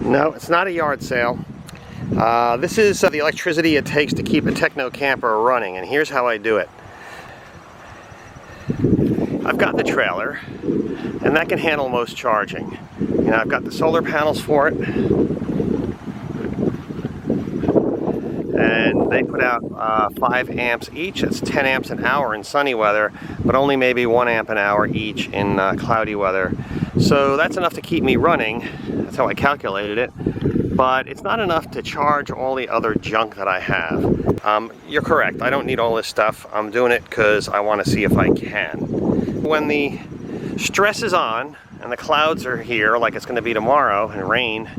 No, it's not a yard sale. This is the electricity it takes to keep a techno camper running, and here's how I do it. I've got the trailer, and that can handle most charging. You know, I've got the solar panels for it, and they put out 5 amps each. That's 10 amps an hour in sunny weather, but only maybe 1 amp an hour each in cloudy weather. So that's enough to keep me running. That's how I calculated it. But it's not enough to charge all the other junk that I have. You're correct, I don't need all this stuff. I'm doing it because I want to see if I can. When the stress is on and the clouds are here like it's going to be tomorrow and rain,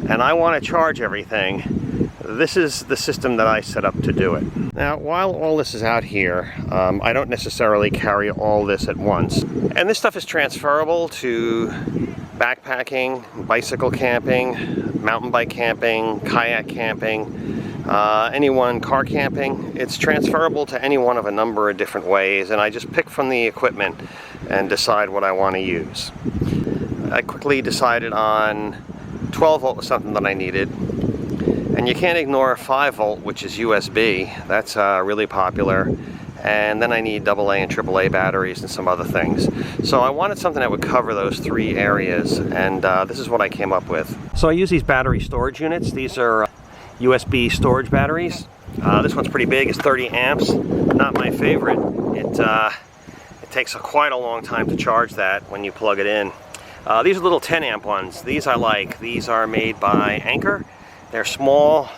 and I want to charge everything, this is the system that I set up to do it. Now, while all this is out here, I don't necessarily carry all this at once. And this stuff is transferable to backpacking, bicycle camping, mountain bike camping, kayak camping, car camping. It's transferable to any one of a number of different ways, and I just pick from the equipment and decide what I want to use. I quickly decided on 12 volt was something that I needed, and you can't ignore 5 volt, which is USB. That's really popular. And then I need AA and AAA batteries and some other things. So I wanted something that would cover those 3 areas, and this is what I came up with. So I use these battery storage units. These are USB storage batteries. This one's pretty big, it's 30 amps. Not my favorite. It takes quite a long time to charge that when you plug it in. These are little 10 amp ones. These I like. These are made by Anchor. They're small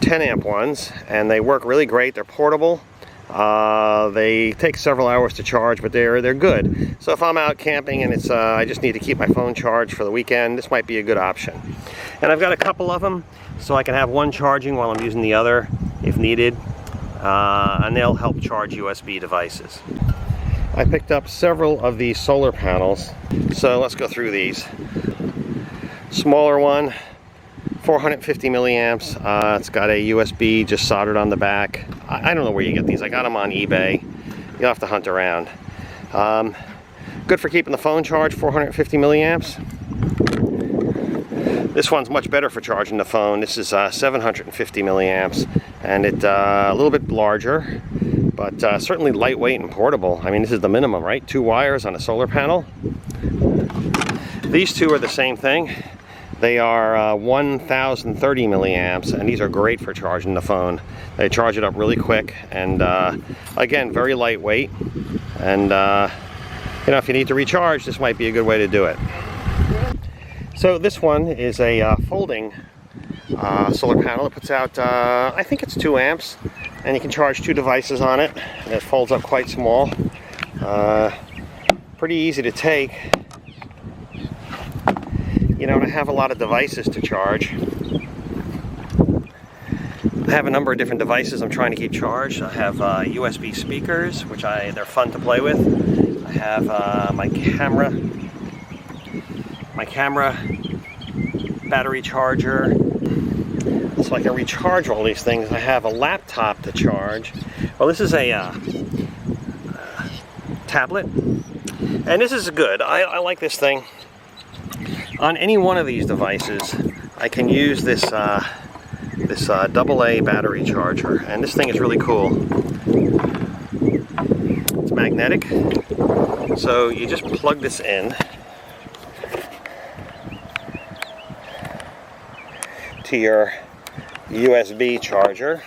10 amp ones, and they work really great. They're portable. They take several hours to charge, but they're good. So if I'm out camping and I just need to keep my phone charged for the weekend, this might be a good option. And I've got a couple of them, so I can have one charging while I'm using the other if needed, and they'll help charge USB devices. I picked up several of these solar panels, so let's go through these. Smaller one, 450 milliamps. It's got a USB just soldered on the back. I don't know where you get these. I got them on eBay. You'll have to hunt around. Good for keeping the phone charged, 450 milliamps. This one's much better for charging the phone. This is 750 milliamps, and it's a little bit larger, but certainly lightweight and portable. I mean, this is the minimum, right? 2 wires on a solar panel. These two are the same thing. They are 1030 milliamps, and these are great for charging the phone. They charge it up really quick, and again, very lightweight. And you know, if you need to recharge, this might be a good way to do it. So this one is a folding solar panel. It puts out, I think it's 2 amps, and you can charge 2 devices on it. And it folds up quite small. Pretty easy to take. You know, and I have a lot of devices to charge. I have a number of different devices I'm trying to keep charged. I have USB speakers, which they're fun to play with. I have my camera battery charger, so I can recharge all these things. I have a laptop to charge. Well, this is a tablet, and this is good. I like this thing. On any one of these devices, I can use this AA battery charger, and this thing is really cool. It's magnetic, so you just plug this in to your USB charger,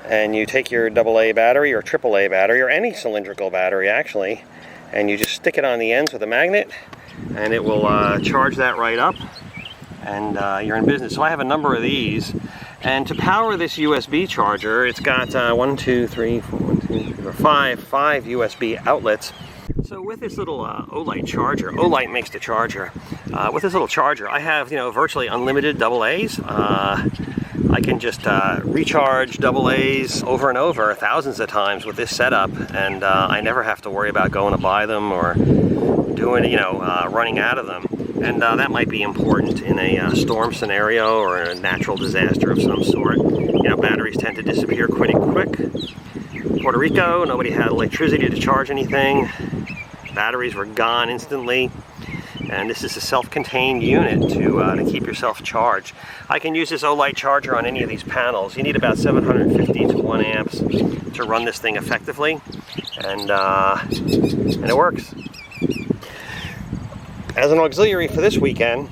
and you take your AA battery or AAA battery, or any cylindrical battery actually, and you just stick it on the ends with a magnet, and it will charge that right up, and you're in business. So I have a number of these, and to power this USB charger, it's got 5 USB outlets. So with this little Olight charger, Olight makes the charger. With this little charger, I have, you know, virtually unlimited AA's. I can just recharge AA's over and over thousands of times with this setup, and I never have to worry about going to buy them or doing, you know, running out of them. And that might be important in a storm scenario or a natural disaster of some sort. You know, batteries tend to disappear pretty quick. Puerto Rico, nobody had electricity to charge anything. Batteries were gone instantly. And this is a self-contained unit to keep yourself charged. I can use this Olight charger on any of these panels. You need about 750 to 1 amps to run this thing effectively, and it works. As an auxiliary for this weekend,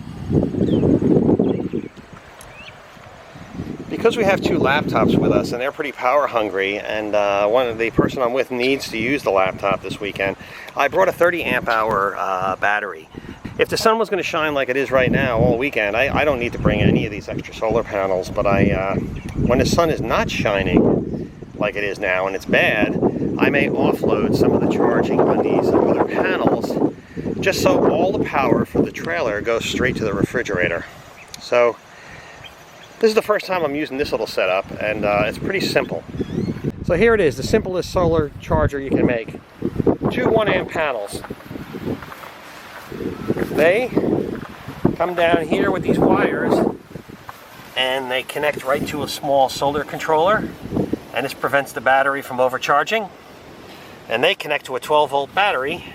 because we have 2 laptops with us and they're pretty power hungry, and the person I'm with needs to use the laptop this weekend, I brought a 30 amp hour battery. If the sun was going to shine like it is right now all weekend, I don't need to bring any of these extra solar panels, but when the sun is not shining like it is now and it's bad, I may offload some of the charging on these other panels, just so all the power for the trailer goes straight to the refrigerator. So this is the first time I'm using this little setup, and it's pretty simple. So here it is, the simplest solar charger you can make. 2 1 amp panels. They come down here with these wires, and they connect right to a small solar controller, and this prevents the battery from overcharging. And they connect to a 12-volt battery,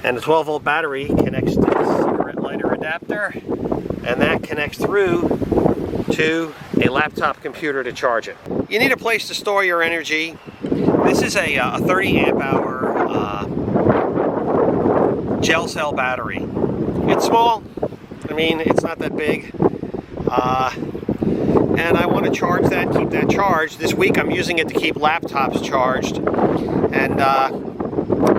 and the 12-volt battery connects to the cigarette lighter adapter, and that connects through to a laptop computer to charge it. You need a place to store your energy. This is a 30 amp hour gel cell battery. It's small, I mean, it's not that big, and I want to charge that, keep that charged. This week I'm using it to keep laptops charged, and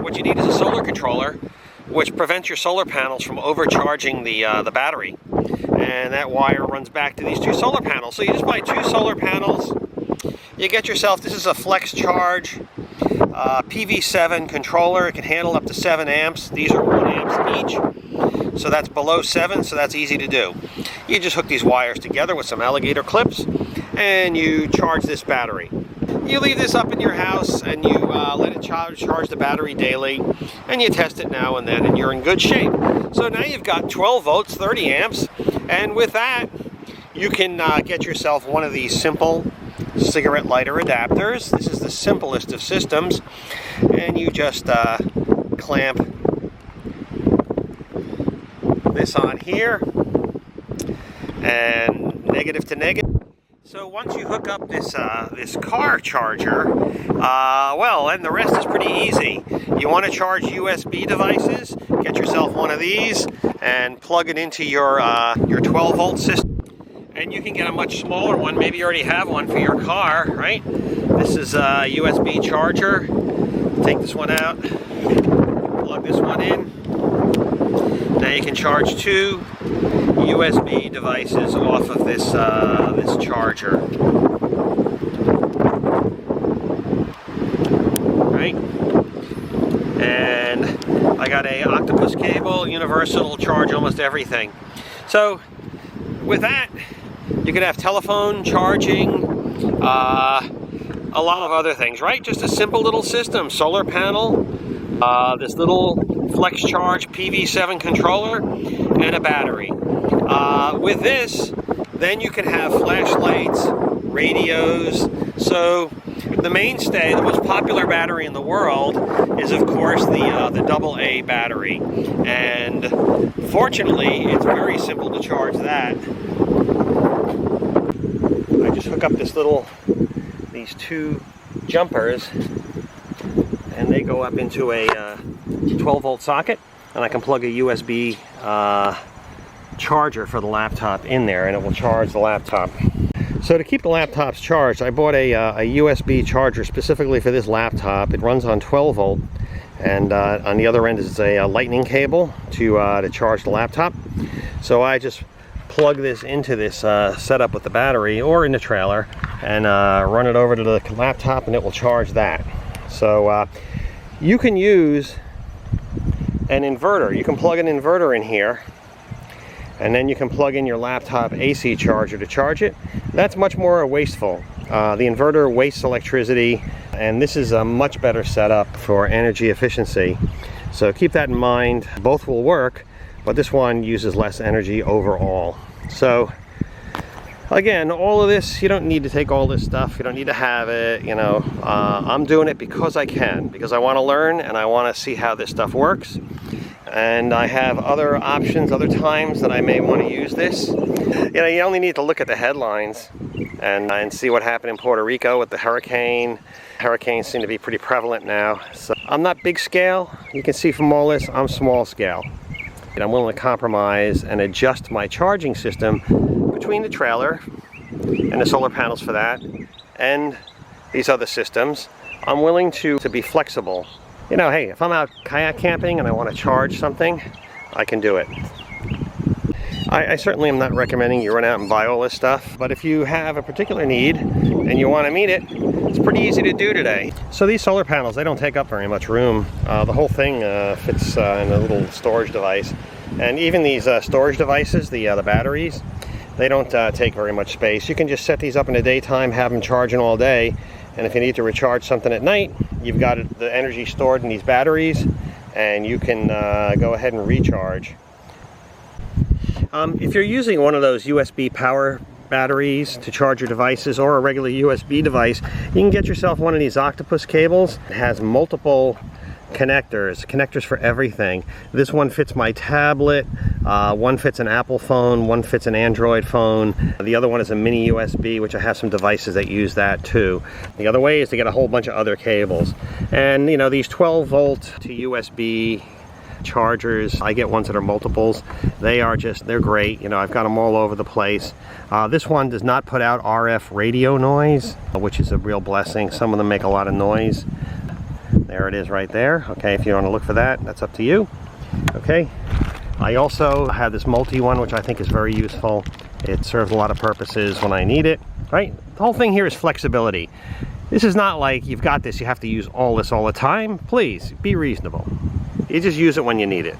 what you need is a solar controller which prevents your solar panels from overcharging the battery, and that wire runs back to these 2 solar panels. So you just buy 2 solar panels, you get yourself, this is a flex charge PV7 controller. It can handle up to 7 amps. These are 1 amps each, so that's below 7, so that's easy to do. You just hook these wires together with some alligator clips, and you charge this battery. You leave this up in your house, and you let it charge the battery daily, and you test it now and then, and you're in good shape. So now you've got 12 volts, 30 amps, and with that, you can get yourself one of these simple cigarette lighter adapters. This is the simplest of systems, and you just clamp this on here, and negative to negative. So once you hook up this this car charger, well, then the rest is pretty easy. You want to charge USB devices, get yourself one of these and plug it into your 12 volt system. And you can get a much smaller one. Maybe you already have one for your car, right? This is a USB charger. Take this one out, plug this one in. Now you can charge 2 USB devices off of this this charger. Right? And I got a Octopus cable, universal, charge almost everything. So with that, you can have telephone charging, a lot of other things, right? Just a simple little system, solar panel, this little flex charge PV7 controller, and a battery. With this, then you can have flashlights, radios. So the mainstay, the most popular battery in the world, is of course the AA battery. And fortunately, it's very simple to charge that. I just hook up these 2 jumpers, and they go up into a 12 volt socket, and I can plug a USB charger for the laptop in there, and it will charge the laptop. So to keep the laptops charged, I bought a USB charger specifically for this laptop. It runs on 12 volt, and on the other end is a lightning cable to charge the laptop. So I just plug this into this setup with the battery or in the trailer, and run it over to the laptop, and it will charge that. So you can use an inverter. You can plug an inverter in here, and then you can plug in your laptop AC charger to charge it. That's much more wasteful. The inverter wastes electricity, and this is a much better setup for energy efficiency. So keep that in mind. Both will work, but this one uses less energy overall. So again, all of this, you don't need to take all this stuff, you don't need to have it, you know. I'm doing it because I can, because I want to learn and I want to see how this stuff works. And I have other options, other times that I may want to use this. You know, you only need to look at the headlines and see what happened in Puerto Rico with the hurricane. Hurricanes seem to be pretty prevalent now. So I'm not big scale. You can see from all this, I'm small scale. And I'm willing to compromise and adjust my charging system between the trailer and the solar panels for that and these other systems. I'm willing to be flexible. You know, hey, if I'm out kayak camping and I want to charge something, I can do it. I certainly am not recommending you run out and buy all this stuff, but if you have a particular need and you want to meet it, it's pretty easy to do today. So these solar panels, they don't take up very much room. The whole thing fits in a little storage device. And even these storage devices, the batteries, they don't take very much space. You can just set these up in the daytime, have them charging all day, and if you need to recharge something at night, you've got the energy stored in these batteries, and you can go ahead and recharge. If you're using one of those USB power batteries to charge your devices or a regular USB device, you can get yourself one of these Octopus cables. It has multiple connectors for everything. This one fits my tablet, one fits an Apple phone, one fits an Android phone. The other one is a mini USB, which I have some devices that use that too. The other way is to get a whole bunch of other cables. And you know, these 12 volt to USB chargers, I get ones that are multiples. They're great. You know, I've got them all over the place. This one does not put out RF radio noise, which is a real blessing. Some of them make a lot of noise. There it is right there. Okay, if you want to look for that, that's up to you. Okay, I also have this multi one, which I think is very useful. It serves a lot of purposes when I need it, right? The whole thing here is flexibility. This is not like you've got this, you have to use all this all the time. Please, be reasonable. You just use it when you need it.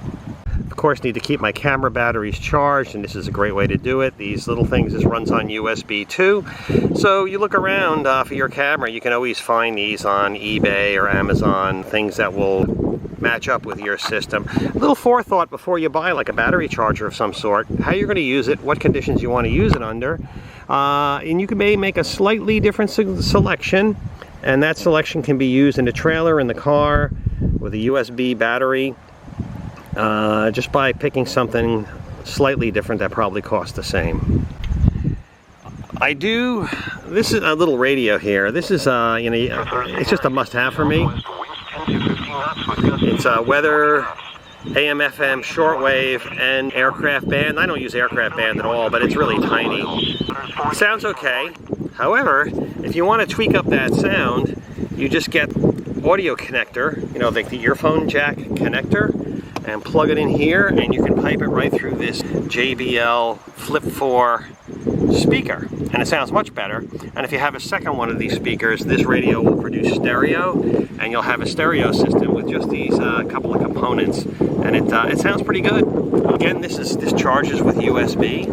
Of course, need to keep my camera batteries charged, and this is a great way to do it. These little things, this runs on USB too. So you look around for your camera, you can always find these on eBay or Amazon, things that will match up with your system. A little forethought before you buy like a battery charger of some sort, how you're going to use it, what conditions you want to use it under, and you can maybe make a slightly different selection, and that selection can be used in the trailer, in the car, with a USB battery, just by picking something slightly different that probably costs the same. This is a little radio here. This is, you know, it's just a must-have for me. It's weather, AM, FM, shortwave, and aircraft band. I don't use aircraft band at all, but it's really tiny. It sounds okay. However, if you want to tweak up that sound, you just get audio connector, you know, like the earphone jack connector, and plug it in here, and you can pipe it right through this JBL Flip 4 speaker, and it sounds much better. And if you have a second one of these speakers, this radio will produce stereo, and you'll have a stereo system with just these couple of components, and it sounds pretty good. Again, this charges with USB.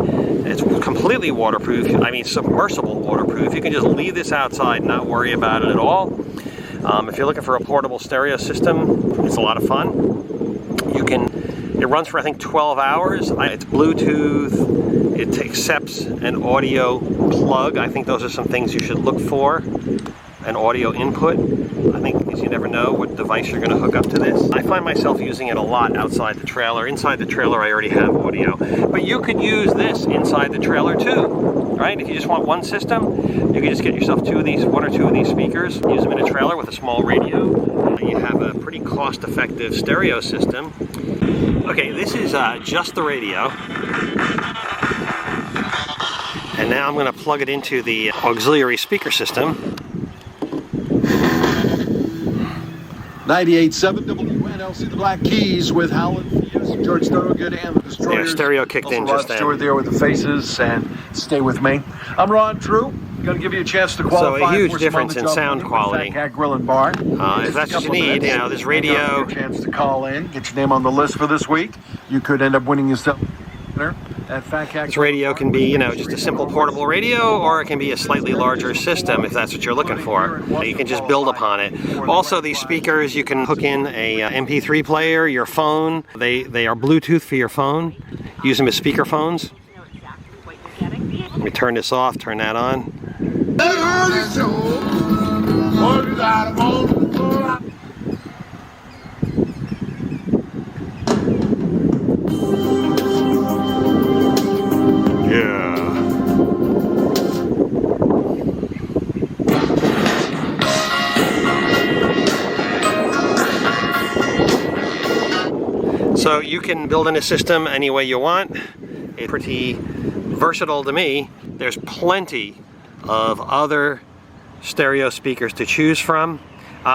It's completely waterproof. I mean, submersible waterproof. You can just leave this outside and not worry about it at all. If you're looking for a portable stereo system, it's a lot of fun. It runs for I think 12 hours. It's Bluetooth. It accepts an audio plug. I think those are some things you should look for. An audio input. I think because you never know what device you're going to hook up to this. I find myself using it a lot outside the trailer. Inside the trailer I already have audio. But you could use this inside the trailer too, right? If you just want one system, you can just get yourself one or two of these speakers, use them in a trailer with a small radio. You have a pretty cost-effective stereo system. Okay, this is just the radio. And now I'm going to plug it into the auxiliary speaker system. 98.7 WNLC, the Black Keys with Howland, George Thorogood, and the Destroyers. Yeah, stereo kicked in just then. Stewart there with the faces, and stay with me. I'm Ron True. Going to give you a chance to qualify. So a huge difference in sound quality. Cat Grill and Bar. If that's what you need, you know, this radio. A chance to call in, get your name on the list for this week. You could end up winning yourself dinner This radio can be, you know, just a simple portable radio, or it can be a slightly larger system if that's what you're looking for. You can just build upon it. Also, these speakers, you can hook in a MP3 player, your phone. They are Bluetooth for your phone. Use them as speaker phones. Let me turn this off, turn that on. So you can build in a system any way you want. It's pretty versatile to me. There's plenty of other stereo speakers to choose from.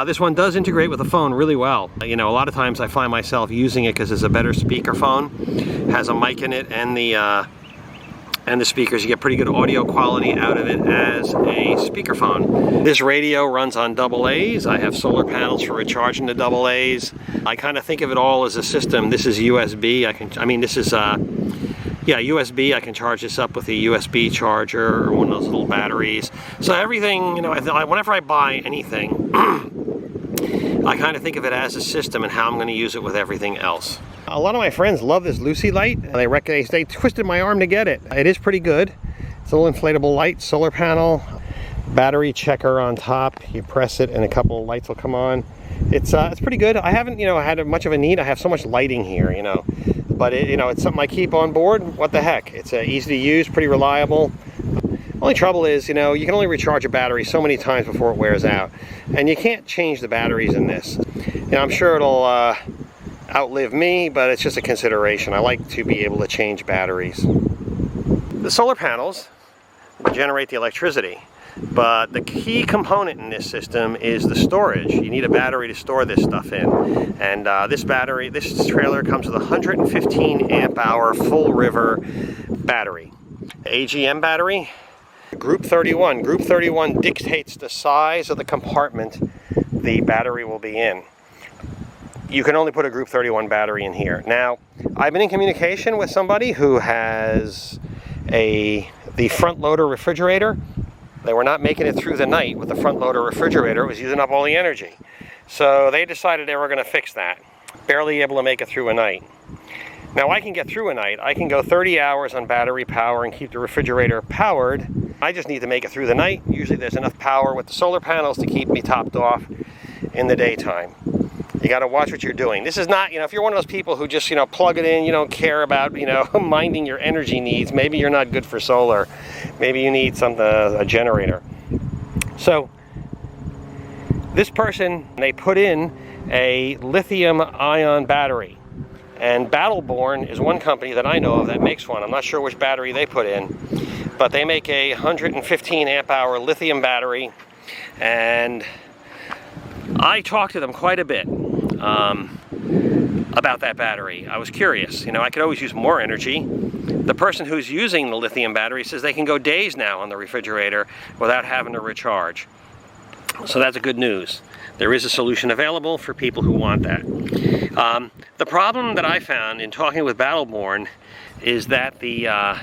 This one does integrate with the phone really well. You know, a lot of times I find myself using it because it's a better speakerphone. Has a mic in it and the speakers. You get pretty good audio quality out of it as a speakerphone. This radio runs on AA's. I have solar panels for recharging the AA's. I kind of think of it all as a system. This is USB. This is USB. I can charge this up with a USB charger or one of those little batteries. So everything, you know, whenever I buy anything, I kind of think of it as a system and how I'm going to use it with everything else. A lot of my friends love this Lucy light. They twisted my arm to get it. It is pretty good. It's a little inflatable light, solar panel, battery checker on top. You press it and a couple of lights will come on. It's pretty good. I haven't, you know, had much of a need. I have so much lighting here, you know. But it's something I keep on board. What the heck? It's easy to use, pretty reliable. Only trouble is, you know, you can only recharge a battery so many times before it wears out. And you can't change the batteries in this. You know, I'm sure it'll outlive me, but it's just a consideration. I like to be able to change batteries. The solar panels generate the electricity, but the key component in this system is the storage. You need a battery to store this stuff in. And this trailer comes with a 115 amp hour full river battery. AGM battery, Group 31. Group 31 dictates the size of the compartment the battery will be in. You can only put a Group 31 battery in here. Now, I've been in communication with somebody who has the front loader refrigerator. They were not making it through the night with the front loader refrigerator. It was using up all the energy. So they decided they were going to fix that. Barely able to make it through a night. Now I can get through a night. I can go 30 hours on battery power and keep the refrigerator powered. I just need to make it through the night. Usually there's enough power with the solar panels to keep me topped off in the daytime. You got to watch what you're doing. This is not, you know, if you're one of those people who just, you know, plug it in, you don't care about, you know, minding your energy needs, maybe you're not good for solar. Maybe you need a generator. So this person, they put in a lithium-ion battery. And Battleborn is one company that I know of that makes one. I'm not sure which battery they put in, but they make a 115 amp hour lithium battery. And I talked to them quite a bit about that battery. I was curious. You know, I could always use more energy. The person who's using the lithium battery says they can go days now on the refrigerator without having to recharge. So that's good news. There is a solution available for people who want that. The problem that I found in talking with Battleborn is that the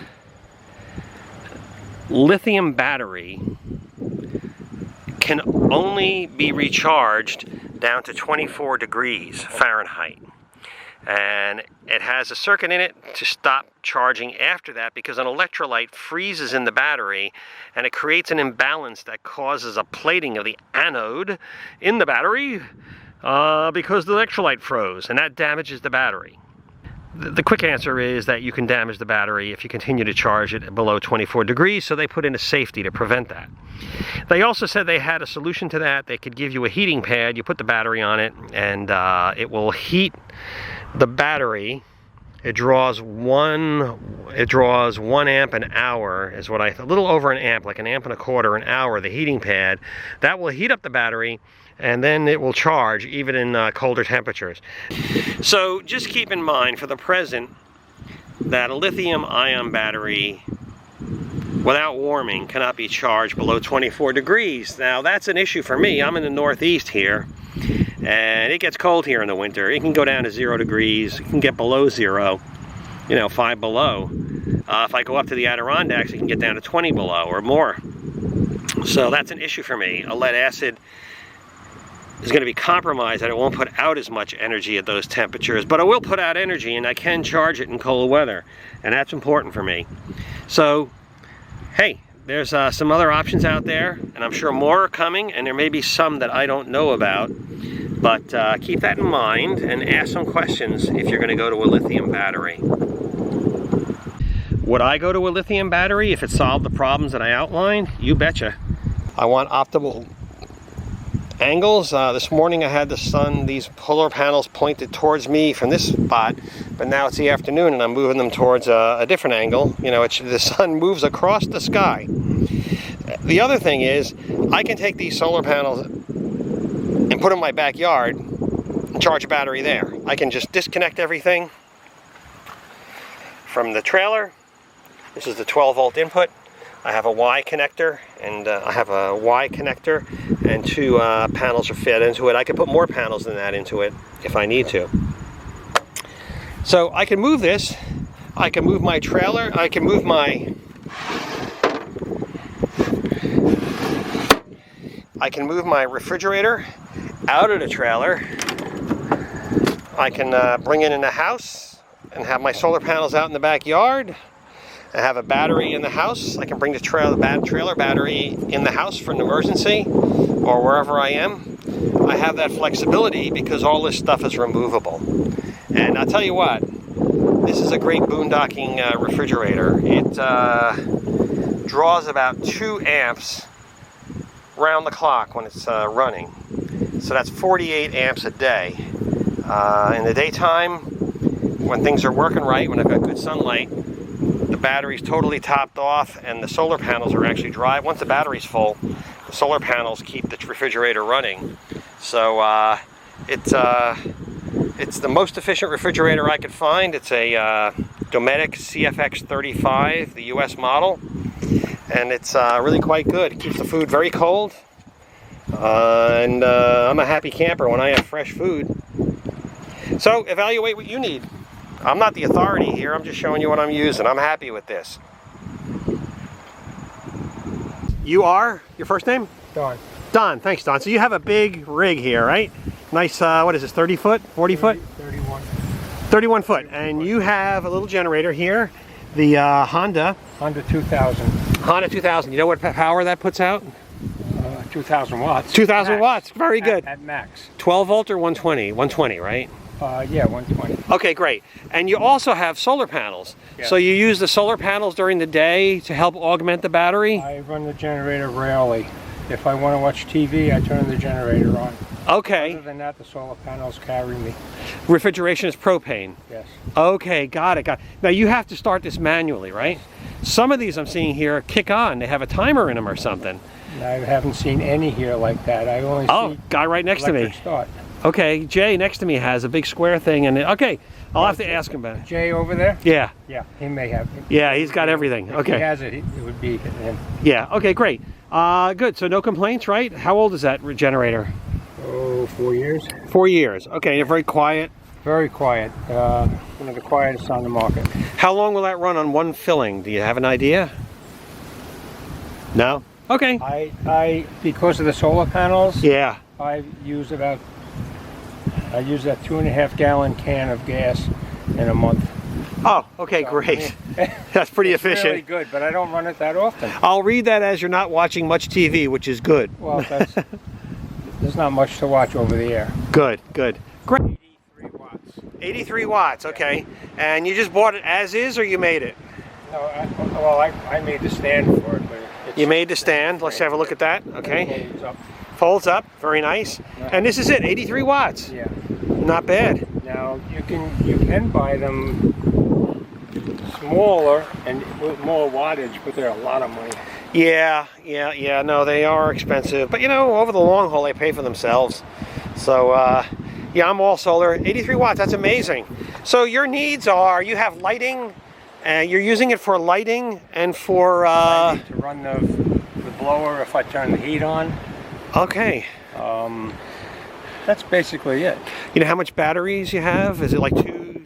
lithium battery can only be recharged down to 24 degrees Fahrenheit. And it has a circuit in it to stop charging after that because an electrolyte freezes in the battery and it creates an imbalance that causes a plating of the anode in the battery because the electrolyte froze, and that damages the battery. The quick answer is that you can damage the battery if you continue to charge it below 24 degrees, so they put in a safety to prevent that. They also said they had a solution to that. They could give you a heating pad, you put the battery on it, and it will heat the battery. It draws 1 amp an hour, is what a little over an amp, like 1.25 amps an hour, the heating pad. That will heat up the battery, and then it will charge even in colder temperatures. So just keep in mind for the present that a lithium-ion battery without warming cannot be charged below 24 degrees. Now that's an issue for me. I'm in the Northeast here, and it gets cold here in the winter. It can go down to 0 degrees. It can get below 0, you know, 5 below. If I go up to the Adirondacks, it can get down to 20 below or more. So that's an issue for me. A lead acid is going to be compromised, and it won't put out as much energy at those temperatures, but it will put out energy, and I can charge it in cold weather, and that's important for me. So, hey, there's some other options out there, and I'm sure more are coming, and there may be some that I don't know about, but keep that in mind and ask some questions if you're going to go to a lithium battery. Would I go to a lithium battery if it solved the problems that I outlined? You betcha. I want optimal angles. This morning I had these solar panels pointed towards me from this spot, but now it's the afternoon and I'm moving them towards a different angle. You know, the sun moves across the sky. The other thing is, I can take these solar panels and put them in my backyard and charge a battery there. I can just disconnect everything from the trailer. This is the 12-volt input. I have a Y connector, and and two panels are fed into it. I can put more panels than that into it if I need to. So I can move this. I can move my trailer. I can move my refrigerator out of the trailer. I can bring it in the house and have my solar panels out in the backyard. I have a battery in the house. I can bring the trailer battery in the house for an emergency or wherever I am. I have that flexibility because all this stuff is removable. And I'll tell you what, this is a great boondocking refrigerator. It draws about 2 amps round the clock when it's running. So that's 48 amps a day. In the daytime, when things are working right, when I've got good sunlight, the battery's totally topped off and the solar panels are actually dry. Once the battery's full, the solar panels keep the refrigerator running. So it's the most efficient refrigerator I could find. It's a Dometic CFX35, the US model, and it's really quite good. It keeps the food very cold, and I'm a happy camper when I have fresh food. So evaluate what you need. I'm not the authority here, I'm just showing you what I'm using. I'm happy with this. You are? Your first name? Don. Don, thanks Don. So you have a big rig here, right? Nice, what is this, 30 foot, 40 foot? 31. 31 foot. And you have a little generator here, the Honda 2000. Honda 2000. You know what power that puts out? 2000 watts. 2000 watts, very good. At max. 12 volt or 120? 120, right? Yeah, 120. Okay, great. And you also have solar panels. Yes. So you use the solar panels during the day to help augment the battery? I run the generator rarely. If I want to watch TV, I turn the generator on. Okay. Other than that, the solar panels carry me. Refrigeration is propane? Yes. Okay, got it. Now you have to start this manually, right? Some of these I'm seeing here kick on. They have a timer in them or something. I haven't seen any here like that. I only see guy right next to me. electric start. Okay, Jay next to me has a big square thing, and okay, I'll have to ask him about it. Jay over there? Yeah. Yeah, he may have it. Yeah, he's got everything. If Okay. he has it, it would be him. Yeah. Okay, great. Good. So no complaints, right? How old is that generator? Oh, 4 years. 4 years. Okay, you're very quiet. Very quiet. One of the quietest on the market. How long will that run on one filling? Do you have an idea? No? Okay. I because of the solar panels, Yeah. I use that 2.5 gallon can of gas in a month. Oh, okay, great. That's pretty efficient. Really good, but I don't run it that often. I'll read that as you're not watching much TV, which is good. Well, there's not much to watch over the air. Good, good. Great. 83 watts. 83 watts, okay. And you just bought it as is, or you made it? No, I made the stand for it, but You made the stand. Let's have a look at that. Okay. Folds up. Folds up. Very nice. And this is it. 83 watts. Yeah. Not bad. Now you can buy them smaller and with more wattage, but they're a lot of money. Yeah. No, they are expensive, but you know, over the long haul, they pay for themselves. So, yeah, I'm all solar. 83 watts. That's amazing. So your needs are: you have lighting. You're using it for lighting and for... I need to run the blower if I turn the heat on. Okay. That's basically it. You know how much batteries you have? Is it like two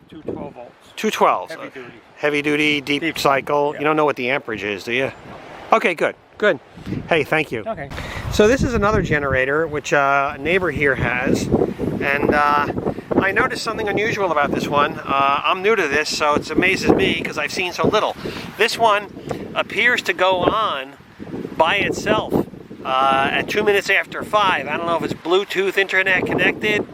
12 volts. 212s. Heavy duty. Heavy duty, deep cycle. Yeah. You don't know what the amperage is, do you? Okay, good, good. Hey, thank you. Okay. So this is another generator which a neighbor here has, and I noticed something unusual about this one. I'm new to this, so it amazes me because I've seen so little. This one appears to go on by itself at 2 minutes after 5. I don't know if it's Bluetooth internet connected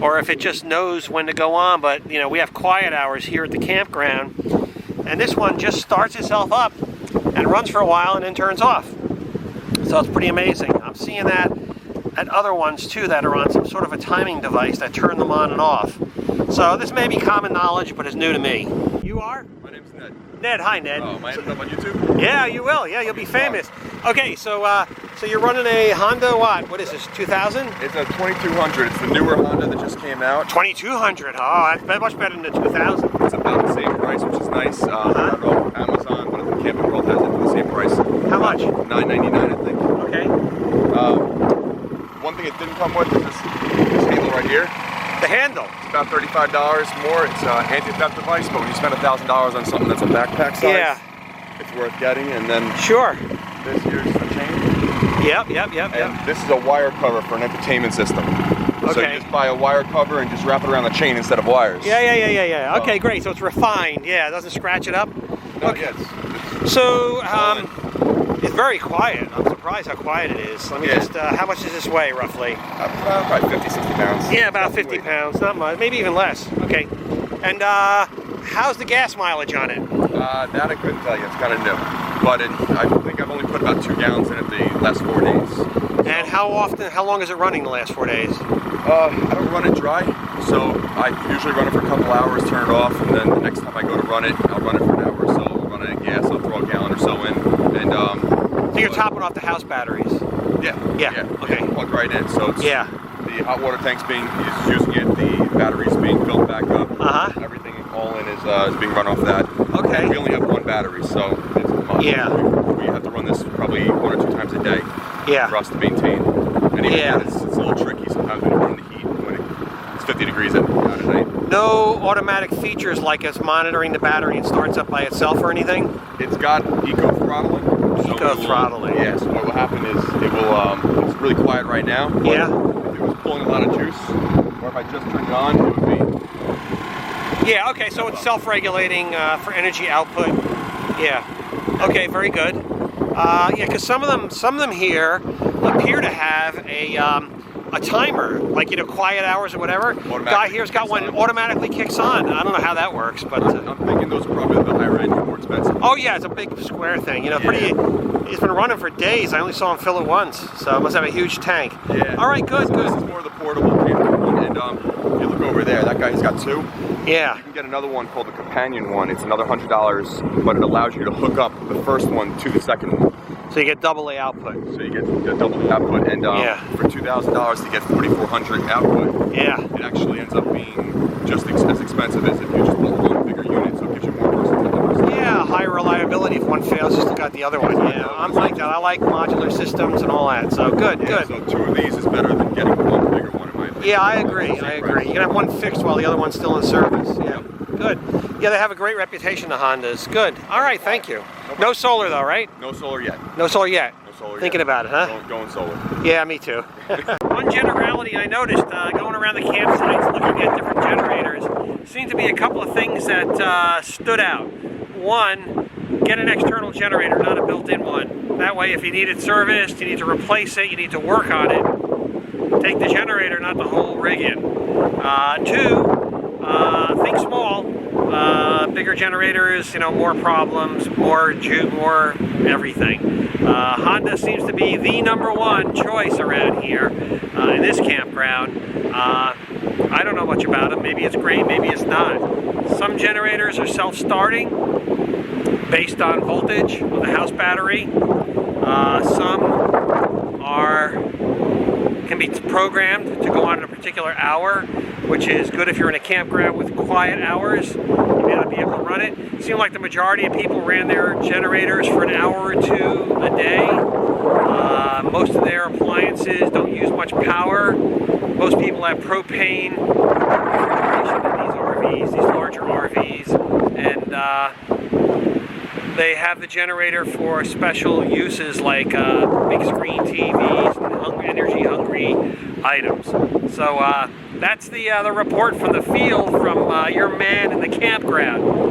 or if it just knows when to go on, but you know, we have quiet hours here at the campground, and this one just starts itself up and runs for a while and then turns off. So it's pretty amazing. I'm seeing that at other ones too that are on some sort of a timing device that turn them on and off. So this may be common knowledge, but it's new to me. You are? My name's Ned. Ned, hi Ned. Oh, am I ended up on YouTube? Yeah, you will. Yeah, you'll be famous. Okay, so so you're running a Honda what? What is this, 2000? It's a 2200. It's the newer Honda that just came out. 2200. Oh, that's much better than the 2000. It's about the same price, which is nice. I don't know if Amazon, but the Camping World has it for the same price. How much? $9.99, I think. Okay. One thing it didn't come with is this handle right here. The handle. It's about $35 more. It's an anti-theft device, but when you spend $1,000 on something that's a backpack size, Yeah. it's worth getting. And then Sure. this here's a chain. Yep. And this is a wire cover for an entertainment system. So Okay. you just buy a wire cover and just wrap it around the chain instead of wires. Yeah. Okay, great. So it's refined. Yeah, it doesn't scratch it up. Okay. So it's very quiet. I'm surprised how quiet it is. Let me Yeah. just. How much does this weigh roughly? Probably 50, 60 pounds. Yeah, about Nothing 50 weight. pounds. Not much. Maybe even less. Okay. And how's the gas mileage on it? That I couldn't tell you. It's kind of new. But I think I've only put about 2 gallons in it the last 4 days. And how long is it running the last 4 days? I don't run it dry, so I usually run it for a couple hours, turn it off, and then the next time I go to run it, I'll run it for an hour or so. I'll run it in gas, I'll throw a gallon or so in, and So you're topping off the house batteries? yeah, okay. Plug right in. So it's Yeah. the hot water tank's is using it, the battery's being filled back up. Everything all in is being run off that. Okay. And we only have 1 battery, so it's a must. Yeah. We have to run this probably 1 or 2 times a day. Yeah. For us to maintain. And even Yeah. then, it's a little tricky sometimes when you run the heat when it's 50 degrees at night. No automatic features like it's monitoring the battery and starts up by itself or anything? It's got eco throttling. Eco throttling. Yeah, so what will happen is it will, it's really quiet right now. But Yeah. if it was pulling a lot of juice, or if I just turned it on, it would be. Yeah, okay, so it's self-regulating for energy output. Yeah. Okay, very good. Yeah, because some of them here appear to have a timer, like, you know, quiet hours or whatever. Guy here's got one automatically kicks on. I don't know how that works, but I'm thinking those are probably the higher end, more expensive. oh yeah, it's a big square thing. You know, He's been running for days. I only saw him fill it once, so it must have a huge tank. Yeah. All right, good. This is more the portable camping one, and if you look over there, that guy's got 2. Yeah. You can get another one called the Companion one. It's another $100, but it allows you to hook up the first one to the second one. So you get double the output. So you get double the output, and for $2,000 to get 4,400 output, Yeah. it actually ends up being just as expensive as if you just bought one bigger unit. So it gives you more versatility. Yeah, higher reliability. If one fails, you still got the other one. Yeah, I'm like that. I like modular systems and all that. So good, good. So 2 of these is better than getting one bigger one, in my opinion. Yeah, I agree. You can have one fixed while the other one's still in service. Yeah, good. Yeah, they have a great reputation, the Hondas. Good. All right, thank you. No solar though, right? No solar yet. No solar yet. No solar Thinking yet. about it, huh? Going solar. Yeah, me too. One generality I noticed going around the campsites looking at different generators, seemed to be a couple of things that stood out. One, get an external generator, not a built-in one. That way, if you need it serviced, you need to replace it, you need to work on it, take the generator, not the whole rig in. 2, think small. Bigger generators, you know, more problems, more everything. Honda seems to be the #1 choice around here in this campground. I don't know much about them. Maybe it's great, maybe it's not. Some generators are self-starting based on voltage of the house battery. Some can be programmed to go on at a particular hour, which is good if you're in a campground with quiet hours. You may not be able to run it. It seemed like the majority of people ran their generators for an hour or 2 a day. Most of their appliances don't use much power. Most people have propane refrigeration in these RVs, these larger RVs, and they have the generator for special uses like big screen TVs and energy-hungry items. So that's the report from the field from your man in the campground.